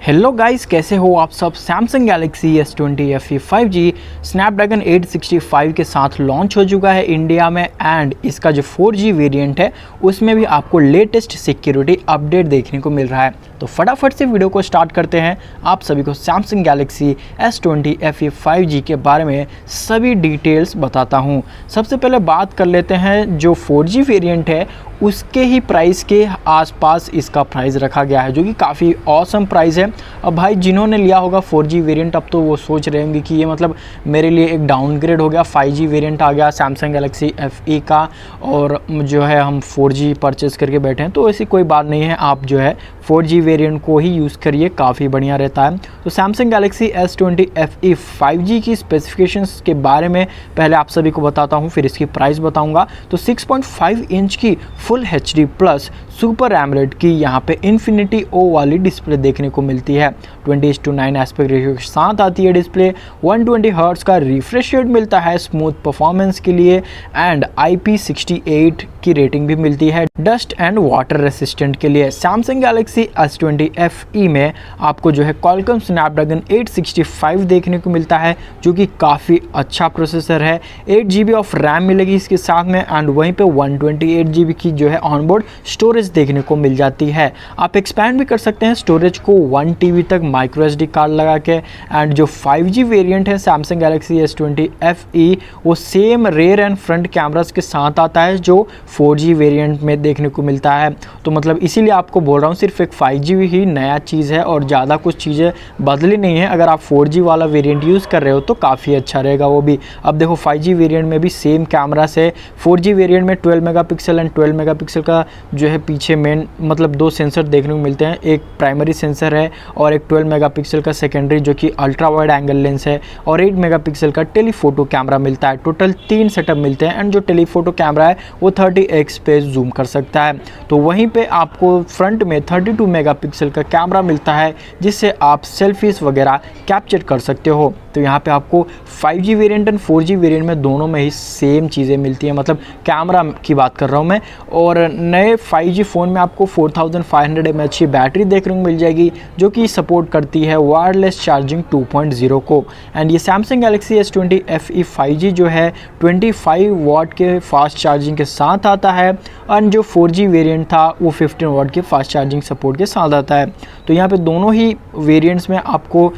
Hello guys, कैसे हो आप सब। Samsung Galaxy S20 FE 5G Snapdragon 865 के साथ लॉन्च हो चुका है इंडिया में एंड इसका जो 4G वेरिएंट है उसमें भी आपको लेटेस्ट सिक्योरिटी अपडेट देखने को मिल रहा है। तो फटाफट से वीडियो को स्टार्ट करते हैं। आप सभी को Samsung Galaxy S20 FE 5G के बारे में सभी डिटेल्स बताता हूं। सबसे पहले बात कर लेते हैं जो 4G वेरिएंट है उसके ही प्राइस के आसपास इसका प्राइस रखा गया है, जो कि काफ़ी ऑसम प्राइस है। अब भाई जिन्होंने लिया होगा 4G वेरिएंट अब तो वो सोच रहे होंगे कि ये मतलब मेरे लिए एक डाउनग्रेड हो गया, 5G वेरिएंट आ गया सैमसंग गैलेक्सी FE का और जो है हम 4G परचेज़ करके बैठे हैं। तो ऐसी कोई बात नहीं है, आप जो है 4G वेरिएंट को ही यूज़ करिए, काफ़ी बढ़िया रहता है। तो Samsung Galaxy S20 FE 5G की स्पेसिफिकेशंस के बारे में पहले आप सभी को बताता हूँ, फिर इसकी प्राइस बताऊँगा। तो 6.5 इंच की full HD plus super AMOLED की यहाँ पे इन्फिनिटी ओ वाली डिस्प्ले देखने को मिलती है। 20:9 एस्पेक्ट रेशियो के साथ आती है डिस्प्ले। 120 हर्ट्ज का रिफ्रेश रेट मिलता है स्मूथ परफॉर्मेंस के लिए एंड IP68 की रेटिंग भी मिलती है डस्ट एंड वाटर रेसिस्टेंट के लिए। सैमसंग गैलेक्सी S20 FE में आपको जो है क्वालकॉम स्नैपड्रैगन 865 देखने को मिलता है, जो कि काफ़ी अच्छा प्रोसेसर है। 8GB ऑफ रैम मिलेगी इसके साथ में एंड वहीं पे 128GB की जो है ऑनबोर्ड स्टोरेज देखने को मिल जाती है। आप एक्सपैंड भी कर सकते हैं स्टोरेज को 1 TB तक माइक्रो SD कार्ड लगा के। एंड जो 5G वेरिएंट है सैमसंग गैलेक्सी S20 FE वो same rear and front cameras के साथ आता है जो 4G वेरिएंट में देखने को मिलता है। तो मतलब इसीलिए आपको बोल रहा हूँ, सिर्फ एक 5G ही नया चीज़ है और ज़्यादा कुछ चीज़ें बदली नहीं है। अगर आप 4G वाला वेरिएंट यूज़ कर रहे हो तो काफ़ी अच्छा रहेगा वो भी। अब देखो 5G वेरिएंट में भी सेम कैमरा से 4G वेरिएंट में 12 मेगापिक्सल एंड 12 मेगापिक्सल का जो है पीछे मेन मतलब दो सेंसर देखने को मिलते हैं। एक प्राइमरी सेंसर है और एक 12 मेगापिक्सल का सेकेंडरी जो कि अल्ट्रा वाइड एंगल लेंस है और 8 मेगापिक्सल का टेलीफोटो कैमरा मिलता है। टोटल 3 सेटअप मिलते हैं एंड जो टेलीफोटो कैमरा है वो 30x पे जूम कर सकता है। तो वहीं पे आपको फ्रंट में 32 मेगापिक्सल का कैमरा मिलता है जिससे आप सेल्फीज वगैरह कैप्चर कर सकते हो। तो यहाँ पे आपको 5G variant and 4G variant में दोनों में ही सेम चीज़ें मिलती हैं, मतलब कैमरा की बात कर रहा हूँ मैं। और नए 5G फ़ोन में आपको 4500 mAh की बैटरी देखने को मिल जाएगी जो कि सपोर्ट करती है वायरलेस चार्जिंग 2.0 को। एंड ये Samsung Galaxy S20 FE 5G जो है 25 वाट के फास्ट चार्जिंग के साथ आता है एंड जो 4G वेरिएंट था वो 15 वाट के फास्ट चार्जिंग सपोर्ट के साथ आता है। तो यहाँ पे दोनों ही वेरिएंट्स में आपको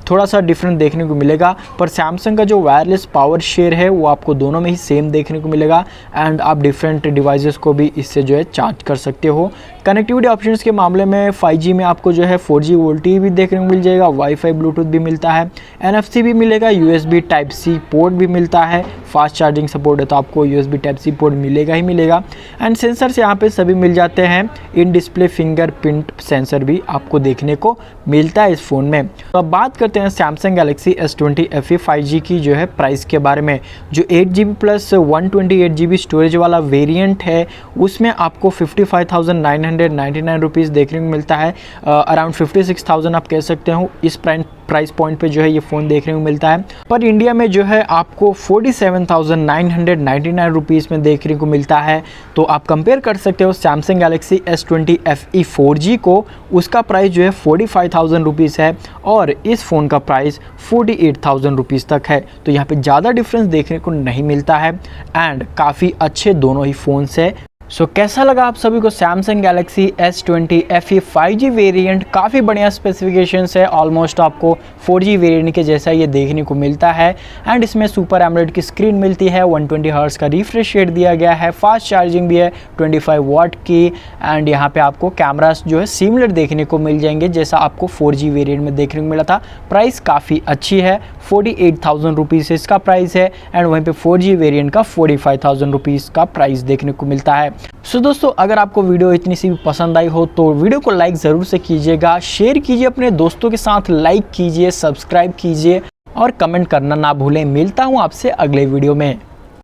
थोड़ा सा डिफरेंट देखने को मिलेगा, पर सैमसंग का जो वायरलेस पावर शेयर है वो आपको दोनों में ही सेम देखने को मिलेगा एंड आप डिफरेंट डिवाइसेस को भी इससे जो है चार्ज कर सकते हो। कनेक्टिविटी ऑप्शंस के मामले में 5G में आपको जो है 4G वोल्टी भी देखने को मिल जाएगा, वाईफाई ब्लूटूथ भी मिलता है, NFC भी मिलेगा, USB Type-C पोर्ट भी मिलता है। फास्ट चार्जिंग सपोर्ट है तो आपको USB Type-C पोर्ट मिलेगा ही मिलेगा एंड सेंसर्स यहाँ पे सभी मिल जाते हैं। इन डिस्प्ले फिंगरप्रिंट सेंसर भी आपको देखने को मिलता है इस फ़ोन में। तो अब बात करते हैं Samsung Galaxy S20 FE 5G की जो है प्राइस के बारे में। जो 8GB प्लस 128GB स्टोरेज वाला वेरिएंट है उसमें आपको 55,999 रुपीज़ देखने को मिलता है। अराउंड 56,000 आप कह सकते हो इस प्राइस पॉइंट पे जो है ये फ़ोन देखने को मिलता है। पर इंडिया में जो है आपको 47,999 रुपीज़ में देखने को मिलता है। तो आप कंपेयर कर सकते हो Samsung Galaxy S20 FE 4G को, उसका प्राइस जो है 45,000 रुपीज़ है और इस फ़ोन का प्राइस 48,000 रुपीज़ तक है। तो यहाँ पे ज़्यादा डिफरेंस देखने को नहीं मिलता है एंड काफ़ी अच्छे दोनों ही फ़ोन्स है। सो कैसा लगा आप सभी को Samsung Galaxy S20 FE 5G variant? काफ़ी बढ़िया स्पेसिफिकेशंस है, ऑलमोस्ट आपको 4G वेरिएंट के जैसा ये देखने को मिलता है एंड इसमें सुपर एमोलेड की स्क्रीन मिलती है, 120 हर्ट्ज का रिफ्रेश रेट दिया गया है, फास्ट चार्जिंग भी है 25 वाट की एंड यहाँ पे आपको कैमरास जो है सिमिलर देखने को मिल जाएंगे जैसा आपको 4G वेरिएंट में देखने को मिला था। प्राइस काफ़ी अच्छी है, 48,000 रुपीज़ इसका प्राइस है एंड वहीं पे 4G वेरिएंट का 45,000 रुपीज़ का प्राइस देखने को मिलता है। सो दोस्तों, अगर आपको वीडियो इतनी सी भी पसंद आई हो तो वीडियो को लाइक ज़रूर से कीजिएगा, शेयर कीजिए अपने दोस्तों के साथ, लाइक कीजिए, सब्सक्राइब कीजिए और कमेंट करना ना भूलें। मिलता हूँ आपसे अगले वीडियो में।